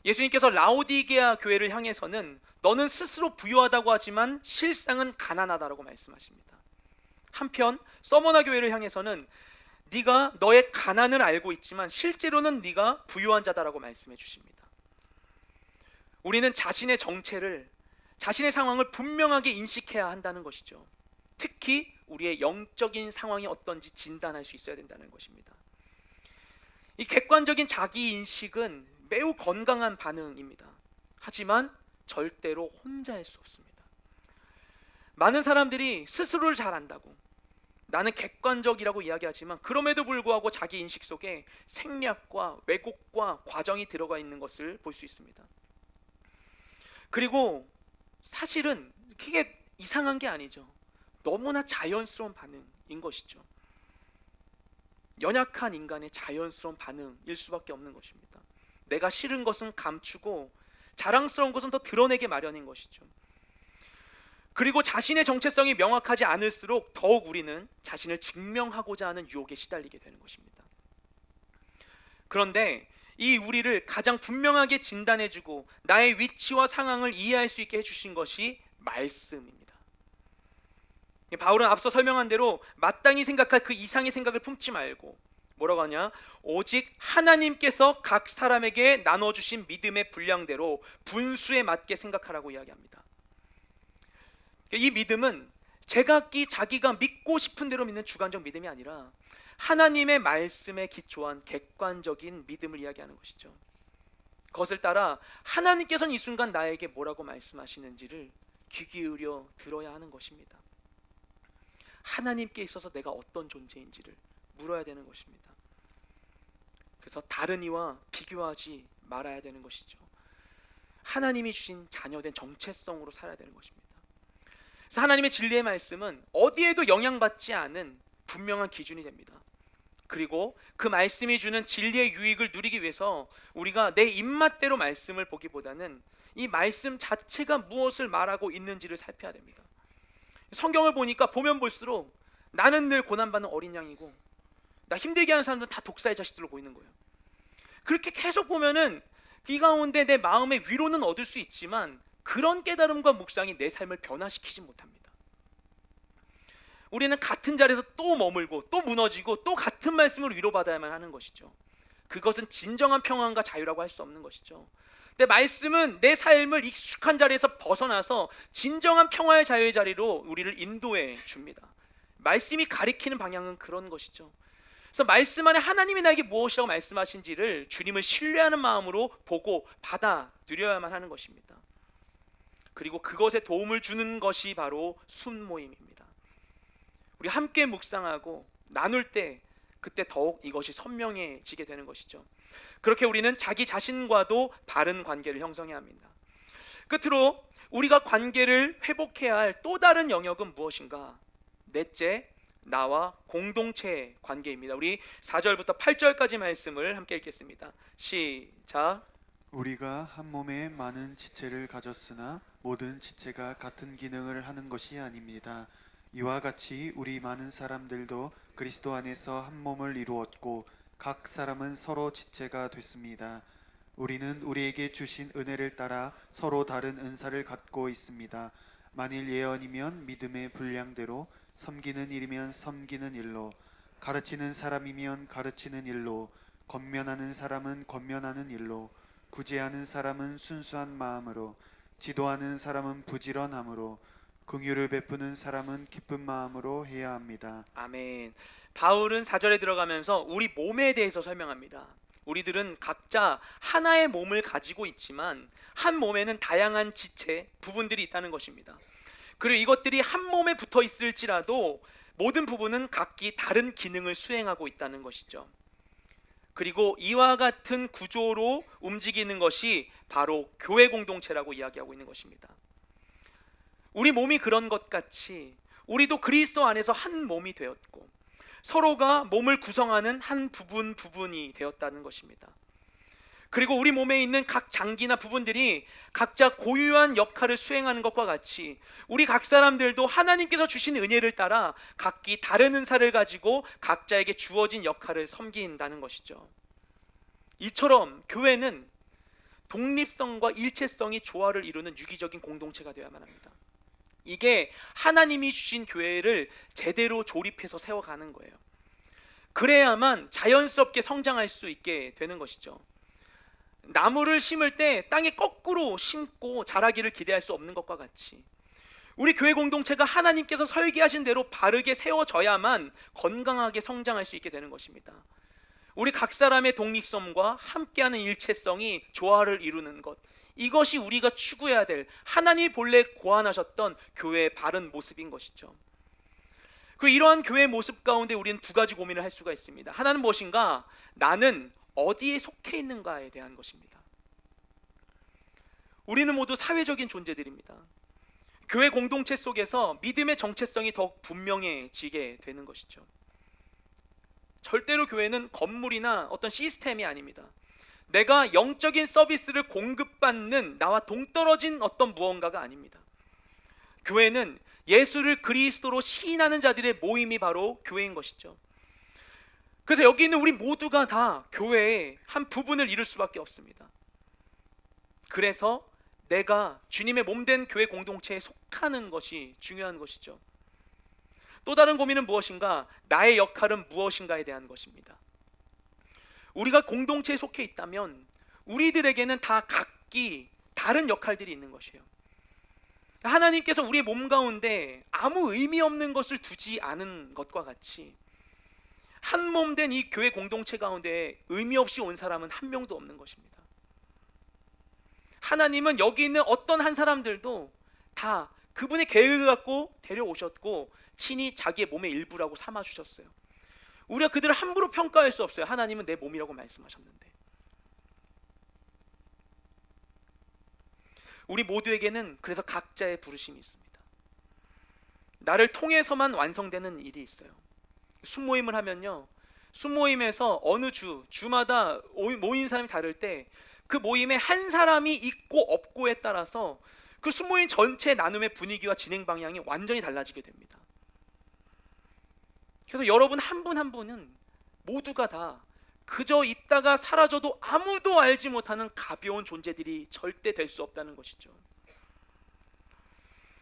예수님께서 라오디게아 교회를 향해서는 너는 스스로 부유하다고 하지만 실상은 가난하다라고 말씀하십니다. 한편 서머나 교회를 향해서는 네가 너의 가난을 알고 있지만 실제로는 네가 부유한 자다라고 말씀해 주십니다. 우리는 자신의 정체를, 자신의 상황을 분명하게 인식해야 한다는 것이죠. 특히 우리의 영적인 상황이 어떤지 진단할 수 있어야 된다는 것입니다. 이 객관적인 자기 인식은 매우 건강한 반응입니다. 하지만 절대로 혼자 할 수 없습니다. 많은 사람들이 스스로를 잘 안다고, 나는 객관적이라고 이야기하지만 그럼에도 불구하고 자기 인식 속에 생략과 왜곡과 과정이 들어가 있는 것을 볼 수 있습니다. 그리고 사실은 그게 이상한 게 아니죠. 너무나 자연스러운 반응인 것이죠. 연약한 인간의 자연스러운 반응일 수밖에 없는 것입니다. 내가 싫은 것은 감추고 자랑스러운 것은 더 드러내게 마련인 것이죠. 그리고 자신의 정체성이 명확하지 않을수록 더욱 우리는 자신을 증명하고자 하는 유혹에 시달리게 되는 것입니다. 그런데 이 우리를 가장 분명하게 진단해주고 나의 위치와 상황을 이해할 수 있게 해주신 것이 말씀입니다. 바울은 앞서 설명한 대로 마땅히 생각할 그 이상의 생각을 품지 말고 뭐라고 하냐? 오직 하나님께서 각 사람에게 나눠주신 믿음의 분량대로 분수에 맞게 생각하라고 이야기합니다. 이 믿음은 제각기 자기가 믿고 싶은 대로 믿는 주관적 믿음이 아니라 하나님의 말씀에 기초한 객관적인 믿음을 이야기하는 것이죠. 그것을 따라 하나님께서는 이 순간 나에게 뭐라고 말씀하시는지를 귀 기울여 들어야 하는 것입니다. 하나님께 있어서 내가 어떤 존재인지를 물어야 되는 것입니다. 그래서 다른 이와 비교하지 말아야 되는 것이죠. 하나님이 주신 자녀된 정체성으로 살아야 되는 것입니다. 그래서 하나님의 진리의 말씀은 어디에도 영향받지 않은 분명한 기준이 됩니다. 그리고 그 말씀이 주는 진리의 유익을 누리기 위해서 우리가 내 입맛대로 말씀을 보기보다는 이 말씀 자체가 무엇을 말하고 있는지를 살펴야 됩니다. 성경을 보니까 보면 볼수록 나는 늘 고난받는 어린 양이고 나 힘들게 하는 사람들은 다 독사의 자식들로 보이는 거예요. 그렇게 계속 보면은 이 가운데 내 마음의 위로는 얻을 수 있지만 그런 깨달음과 묵상이 내 삶을 변화시키지 못합니다. 우리는 같은 자리에서 또 머물고 또 무너지고 또 같은 말씀으로 위로받아야만 하는 것이죠. 그것은 진정한 평안과 자유라고 할 수 없는 것이죠. 근데 말씀은 내 삶을 익숙한 자리에서 벗어나서 진정한 평화의 자유의 자리로 우리를 인도해 줍니다. 말씀이 가리키는 방향은 그런 것이죠. 그래서 말씀 안에 하나님이 나에게 무엇이라고 말씀하신지를 주님을 신뢰하는 마음으로 보고 받아들여야만 하는 것입니다. 그리고 그것에 도움을 주는 것이 바로 순모임입니다. 우리 함께 묵상하고 나눌 때 그때 더욱 이것이 선명해지게 되는 것이죠. 그렇게 우리는 자기 자신과도 바른 관계를 형성해야 합니다. 끝으로 우리가 관계를 회복해야 할 또 다른 영역은 무엇인가? 넷째, 나와 공동체의 관계입니다. 우리 4절부터 8절까지 말씀을 함께 읽겠습니다. 시작. 우리가 한 몸에 많은 지체를 가졌으나 모든 지체가 같은 기능을 하는 것이 아닙니다. 이와 같이 우리 많은 사람들도 그리스도 안에서 한 몸을 이루었고 각 사람은 서로 지체가 됐습니다. 우리는 우리에게 주신 은혜를 따라 서로 다른 은사를 갖고 있습니다. 만일 예언이면 믿음의 분량대로, 섬기는 일이면 섬기는 일로, 가르치는 사람이면 가르치는 일로, 권면하는 사람은 권면하는 일로, 구제하는 사람은 순수한 마음으로, 지도하는 사람은 부지런함으로, 긍휼을 베푸는 사람은 기쁜 마음으로 해야 합니다. 아멘. 바울은 4절에 들어가면서 우리 몸에 대해서 설명합니다. 우리들은 각자 하나의 몸을 가지고 있지만 한 몸에는 다양한 지체, 부분들이 있다는 것입니다. 그리고 이것들이 한 몸에 붙어 있을지라도 모든 부분은 각기 다른 기능을 수행하고 있다는 것이죠. 그리고 이와 같은 구조로 움직이는 것이 바로 교회 공동체라고 이야기하고 있는 것입니다. 우리 몸이 그런 것 같이 우리도 그리스도 안에서 한 몸이 되었고 서로가 몸을 구성하는 한 부분이 되었다는 것입니다. 그리고 우리 몸에 있는 각 장기나 부분들이 각자 고유한 역할을 수행하는 것과 같이 우리 각 사람들도 하나님께서 주신 은혜를 따라 각기 다른 은사를 가지고 각자에게 주어진 역할을 섬긴다는 것이죠. 이처럼 교회는 독립성과 일체성이 조화를 이루는 유기적인 공동체가 되어야만 합니다. 이게 하나님이 주신 교회를 제대로 조립해서 세워가는 거예요. 그래야만 자연스럽게 성장할 수 있게 되는 것이죠. 나무를 심을 때 땅에 거꾸로 심고 자라기를 기대할 수 없는 것과 같이 우리 교회 공동체가 하나님께서 설계하신 대로 바르게 세워져야만 건강하게 성장할 수 있게 되는 것입니다. 우리 각 사람의 독립성과 함께하는 일체성이 조화를 이루는 것, 이것이 우리가 추구해야 될, 하나님이 본래 고안하셨던 교회의 바른 모습인 것이죠. 그 이러한 교회의 모습 가운데 우리는 두 가지 고민을 할 수가 있습니다. 하나는 무엇인가? 나는 어디에 속해 있는가에 대한 것입니다. 우리는 모두 사회적인 존재들입니다. 교회 공동체 속에서 믿음의 정체성이 더욱 분명해지게 되는 것이죠. 절대로 교회는 건물이나 어떤 시스템이 아닙니다. 내가 영적인 서비스를 공급받는 나와 동떨어진 어떤 무언가가 아닙니다. 교회는 예수를 그리스도로 시인하는 자들의 모임이 바로 교회인 것이죠. 그래서 여기 있는 우리 모두가 다 교회의 한 부분을 이룰 수밖에 없습니다. 그래서 내가 주님의 몸된 교회 공동체에 속하는 것이 중요한 것이죠. 또 다른 고민은 무엇인가? 나의 역할은 무엇인가에 대한 것입니다. 우리가 공동체에 속해 있다면 우리들에게는 다 각기 다른 역할들이 있는 것이에요. 하나님께서 우리의 몸 가운데 아무 의미 없는 것을 두지 않은 것과 같이 한 몸 된 이 교회 공동체 가운데 의미 없이 온 사람은 한 명도 없는 것입니다. 하나님은 여기 있는 어떤 한 사람들도 다 그분의 계획을 갖고 데려오셨고 친히 자기의 몸의 일부라고 삼아주셨어요. 우리가 그들을 함부로 평가할 수 없어요. 하나님은 내 몸이라고 말씀하셨는데. 우리 모두에게는 그래서 각자의 부르심이 있습니다. 나를 통해서만 완성되는 일이 있어요. 순모임을 하면요, 순모임에서 어느 주마다 모인 사람이 다를 때 그 모임에 한 사람이 있고 없고에 따라서 그 순모임 전체 나눔의 분위기와 진행 방향이 완전히 달라지게 됩니다. 그래서 여러분 한 분 한 분은 모두가 다 그저 있다가 사라져도 아무도 알지 못하는 가벼운 존재들이 절대 될 수 없다는 것이죠.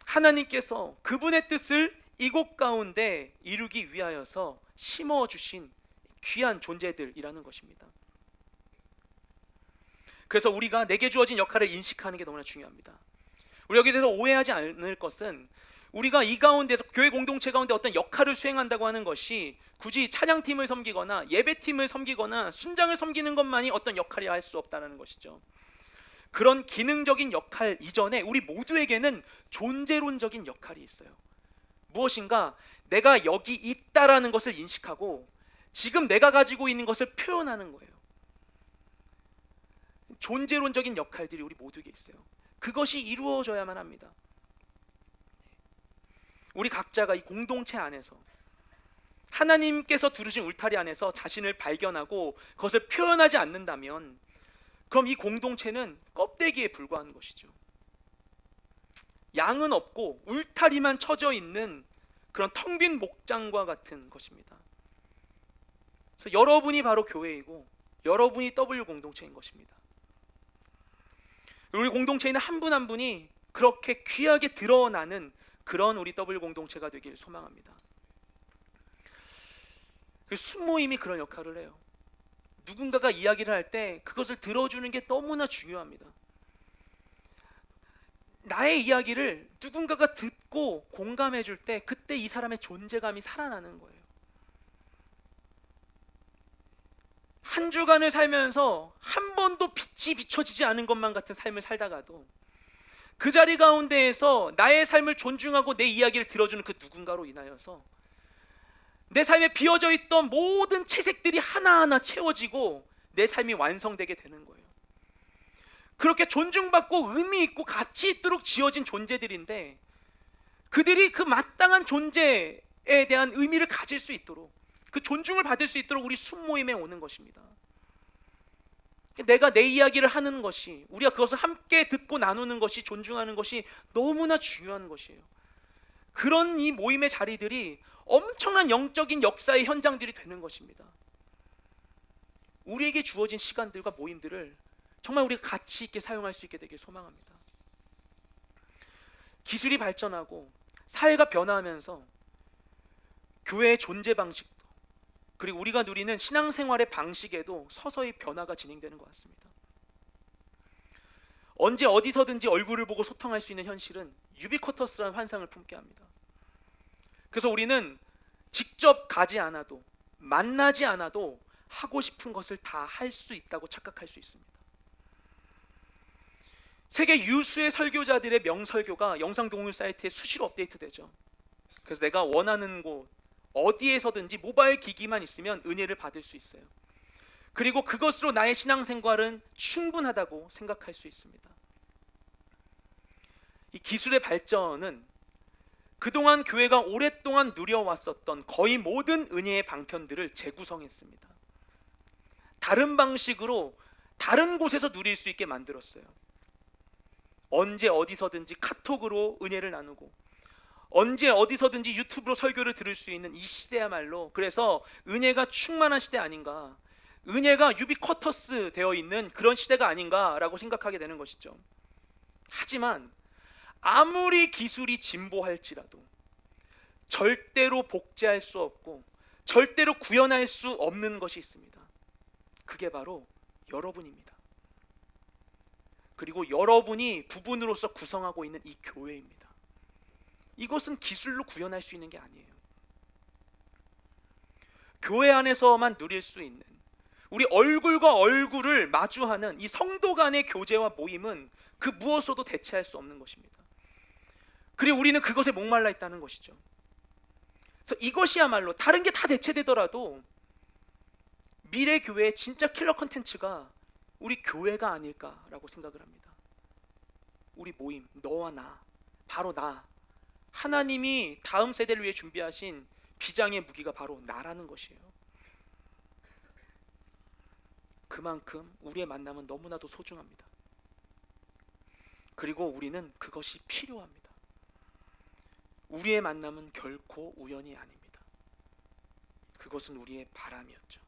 하나님께서 그분의 뜻을 이곳 가운데 이루기 위하여서 심어주신 귀한 존재들이라는 것입니다. 그래서 우리가 내게 주어진 역할을 인식하는 게 너무나 중요합니다. 우리 여기 대해서 오해하지 않을 것은 우리가 이 가운데서 교회 공동체 가운데 어떤 역할을 수행한다고 하는 것이 굳이 찬양팀을 섬기거나 예배팀을 섬기거나 순장을 섬기는 것만이 어떤 역할이라 할 수 없다는 것이죠. 그런 기능적인 역할 이전에 우리 모두에게는 존재론적인 역할이 있어요. 무엇인가? 내가 여기 있다라는 것을 인식하고 지금 내가 가지고 있는 것을 표현하는 거예요. 존재론적인 역할들이 우리 모두에게 있어요. 그것이 이루어져야만 합니다. 우리 각자가 이 공동체 안에서 하나님께서 두르신 울타리 안에서 자신을 발견하고 그것을 표현하지 않는다면 그럼 이 공동체는 껍데기에 불과한 것이죠. 양은 없고 울타리만 쳐져 있는 그런 텅 빈 목장과 같은 것입니다. 그래서 여러분이 바로 교회이고 여러분이 W 공동체인 것입니다. 우리 공동체에는 한 분 한 분이 그렇게 귀하게 드러나는 그런 우리 W 공동체가 되길 소망합니다. 순모임이 그런 역할을 해요. 누군가가 이야기를 할 때 그것을 들어주는 게 너무나 중요합니다. 나의 이야기를 누군가가 듣고 공감해 줄 때 그때 이 사람의 존재감이 살아나는 거예요. 한 주간을 살면서 한 번도 빛이 비춰지지 않은 것만 같은 삶을 살다가도 그 자리 가운데에서 나의 삶을 존중하고 내 이야기를 들어주는 그 누군가로 인하여서 내 삶에 비어져 있던 모든 채색들이 하나하나 채워지고 내 삶이 완성되게 되는 거예요. 그렇게 존중받고 의미 있고 가치 있도록 지어진 존재들인데 그들이 그 마땅한 존재에 대한 의미를 가질 수 있도록 그 존중을 받을 수 있도록 우리 순모임에 오는 것입니다. 내가 내 이야기를 하는 것이, 우리가 그것을 함께 듣고 나누는 것이, 존중하는 것이 너무나 중요한 것이에요. 그런 이 모임의 자리들이 엄청난 영적인 역사의 현장들이 되는 것입니다. 우리에게 주어진 시간들과 모임들을 정말 우리가 가치 있게 사용할 수 있게 되길 소망합니다. 기술이 발전하고 사회가 변화하면서 교회의 존재 방식도 그리고 우리가 누리는 신앙생활의 방식에도 서서히 변화가 진행되는 것 같습니다. 언제 어디서든지 얼굴을 보고 소통할 수 있는 현실은 유비쿼터스라는 환상을 품게 합니다. 그래서 우리는 직접 가지 않아도 만나지 않아도 하고 싶은 것을 다 할 수 있다고 착각할 수 있습니다. 세계 유수의 설교자들의 명설교가 영상 공유 사이트에 수시로 업데이트되죠. 그래서 내가 원하는 곳 어디에서든지 모바일 기기만 있으면 은혜를 받을 수 있어요. 그리고 그것으로 나의 신앙생활은 충분하다고 생각할 수 있습니다. 이 기술의 발전은 그동안 교회가 오랫동안 누려왔었던 거의 모든 은혜의 방편들을 재구성했습니다. 다른 방식으로 다른 곳에서 누릴 수 있게 만들었어요. 언제 어디서든지 카톡으로 은혜를 나누고, 언제 어디서든지 유튜브로 설교를 들을 수 있는 이 시대야말로 그래서 은혜가 충만한 시대 아닌가, 은혜가 유비쿼터스 되어 있는 그런 시대가 아닌가라고 생각하게 되는 것이죠. 하지만 아무리 기술이 진보할지라도 절대로 복제할 수 없고 절대로 구현할 수 없는 것이 있습니다. 그게 바로 여러분입니다. 그리고 여러분이 부분으로서 구성하고 있는 이 교회입니다. 이것은 기술로 구현할 수 있는 게 아니에요. 교회 안에서만 누릴 수 있는, 우리 얼굴과 얼굴을 마주하는 이 성도 간의 교제와 모임은 그 무엇으로도 대체할 수 없는 것입니다. 그리고 우리는 그것에 목말라 있다는 것이죠. 그래서 이것이야말로 다른 게 다 대체되더라도 미래 교회의 진짜 킬러 컨텐츠가 우리 교회가 아닐까라고 생각을 합니다. 우리 모임, 너와 나, 바로 나, 하나님이 다음 세대를 위해 준비하신 비장의 무기가 바로 나라는 것이에요. 그만큼 우리의 만남은 너무나도 소중합니다. 그리고 우리는 그것이 필요합니다. 우리의 만남은 결코 우연이 아닙니다. 그것은 우리의 바람이었죠.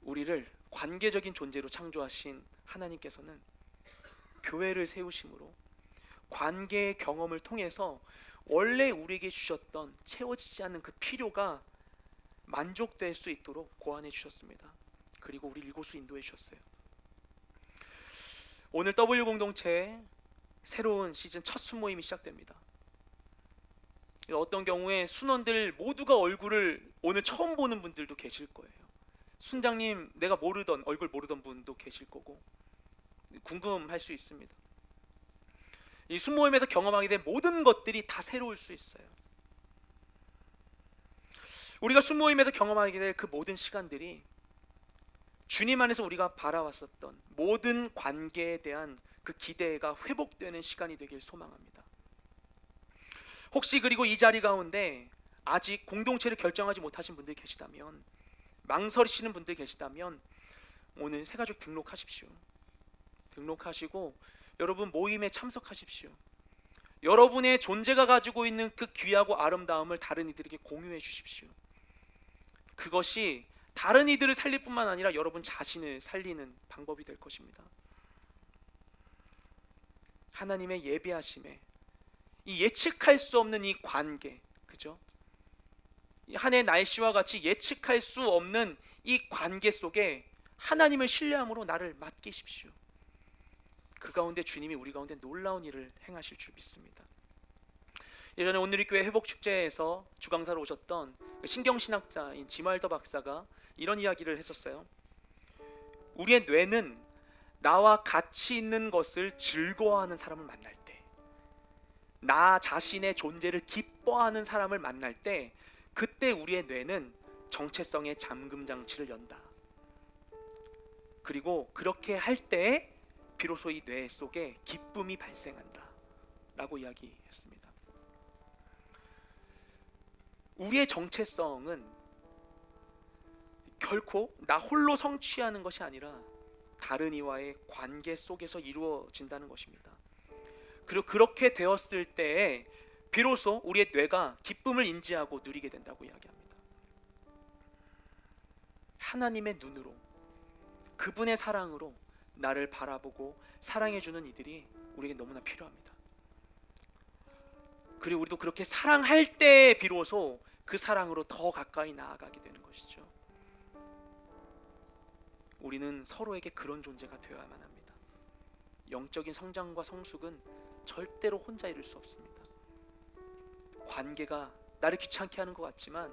우리를 관계적인 존재로 창조하신 하나님께서는 교회를 세우심으로 관계의 경험을 통해서 원래 우리에게 주셨던 채워지지 않는 그 필요가 만족될 수 있도록 고안해 주셨습니다. 그리고 우리 이곳으로 인도해 주셨어요. 오늘 W 공동체의 새로운 시즌 첫 순모임이 시작됩니다. 어떤 경우에 순원들 모두가 얼굴을 오늘 처음 보는 분들도 계실 거예요. 순장님 내가 얼굴 모르던 분도 계실 거고 궁금할 수 있습니다. 이 순모임에서 경험하게 된 모든 것들이 다 새로울 수 있어요. 우리가 순모임에서 경험하게 될 그 모든 시간들이 주님 안에서 우리가 바라왔었던 모든 관계에 대한 그 기대가 회복되는 시간이 되길 소망합니다. 혹시 그리고 이 자리 가운데 아직 공동체를 결정하지 못하신 분들 계시다면, 망설이시는 분들 계시다면 오늘 새가족 등록하십시오. 등록하시고 여러분 모임에 참석하십시오. 여러분의 존재가 가지고 있는 그 귀하고 아름다움을 다른 이들에게 공유해 주십시오. 그것이 다른 이들을 살릴 뿐만 아니라 여러분 자신을 살리는 방법이 될 것입니다. 하나님의 예비하심에 이 예측할 수 없는 이 관계, 그죠? 한 해 날씨와 같이 예측할 수 없는 이 관계 속에 하나님을 신뢰함으로 나를 맡기십시오. 그 가운데 주님이 우리 가운데 놀라운 일을 행하실 줄 믿습니다. 예전에 오늘리교회 회복축제에서 주강사로 오셨던 신경신학자인 지말더 박사가 이런 이야기를 했었어요. 우리의 뇌는 나와 같이 있는 것을 즐거워하는 사람을 만날 때, 나 자신의 존재를 기뻐하는 사람을 만날 때, 그때 우리의 뇌는 정체성의 잠금 장치를 연다. 그리고 그렇게 할 때 비로소 이 뇌 속에 기쁨이 발생한다 라고 이야기했습니다. 우리의 정체성은 결코 나 홀로 성취하는 것이 아니라 다른 이와의 관계 속에서 이루어진다는 것입니다. 그리고 그렇게 되었을 때에 비로소 우리의 뇌가 기쁨을 인지하고 누리게 된다고 이야기합니다. 하나님의 눈으로, 그분의 사랑으로 나를 바라보고 사랑해주는 이들이 우리에게 너무나 필요합니다. 그리고 우리도 그렇게 사랑할 때 비로소 그 사랑으로 더 가까이 나아가게 되는 것이죠. 우리는 서로에게 그런 존재가 되어야만 합니다. 영적인 성장과 성숙은 절대로 혼자 이룰 수 없습니다. 관계가 나를 귀찮게 하는 것 같지만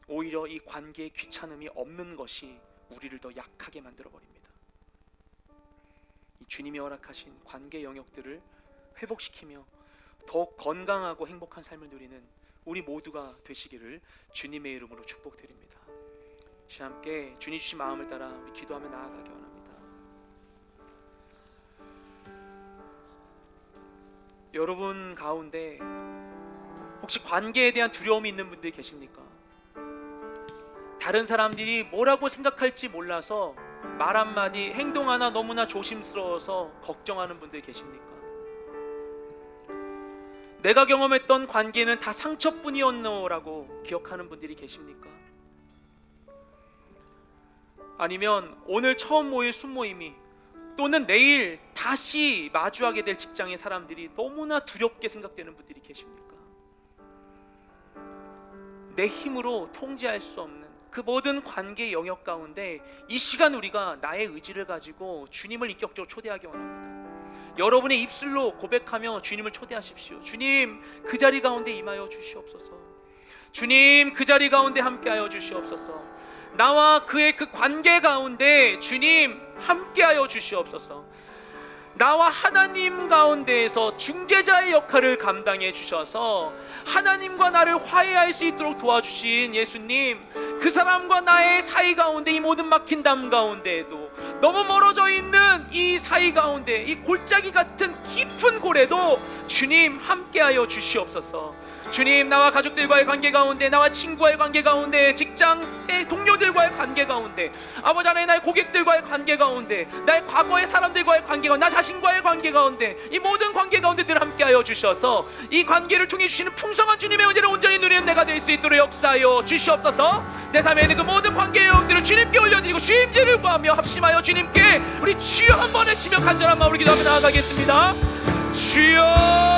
오히려 이 관계의 귀찮음이 없는 것이 우리를 더 약하게 만들어 버립니다. 이 주님이 허락하신 관계 영역들을 회복시키며 더욱 건강하고 행복한 삶을 누리는 우리 모두가 되시기를 주님의 이름으로 축복드립니다. 이 시간 함께 주님 주신 마음을 따라 우리 기도하며 나아가기 원합니다. 여러분 가운데 혹시 관계에 대한 두려움이 있는 분들이 계십니까? 다른 사람들이 뭐라고 생각할지 몰라서 말 한마디, 행동 하나 너무나 조심스러워서 걱정하는 분들이 계십니까? 내가 경험했던 관계는 다 상처뿐이었노라고 기억하는 분들이 계십니까? 아니면 오늘 처음 모일 순모임이 또는 내일 다시 마주하게 될 직장의 사람들이 너무나 두렵게 생각되는 분들이 계십니까? 내 힘으로 통제할 수 없는 그 모든 관계 영역 가운데 이 시간 우리가 나의 의지를 가지고 주님을 인격적으로 초대하기 원합니다. 여러분의 입술로 고백하며 주님을 초대하십시오. 주님, 그 자리 가운데 임하여 주시옵소서. 주님, 그 자리 가운데 함께하여 주시옵소서. 나와 그의 그 관계 가운데 주님 함께하여 주시옵소서. 나와 하나님 가운데에서 중재자의 역할을 감당해 주셔서 하나님과 나를 화해할 수 있도록 도와주신 예수님, 그 사람과 나의 사이 가운데 이 모든 막힌 담 가운데에도 너무 멀어져 있는 이 사이 가운데 이 골짜기 같은 깊은 골에도 주님 함께하여 주시옵소서. 주님, 나와 가족들과의 관계 가운데, 나와 친구와의 관계 가운데, 직장의 동료들과의 관계 가운데, 아버지 하나님 나의 고객들과의 관계 가운데, 나의 과거의 사람들과의 관계 가운데, 나 자신과의 관계 가운데, 이 모든 관계 가운데 늘 함께하여 주셔서 이 관계를 통해 주시는 풍성한 주님의 은혜를 온전히 누리는 내가 될 수 있도록 역사하여 주시옵소서. 내 삶에 있는 그 모든 관계의 영들을 주님께 올려드리고 주임제를 구하며 합심하여 주님께 우리 주여 한 번 외치며 간절한 마음으로 기도하며 나아가겠습니다. 주여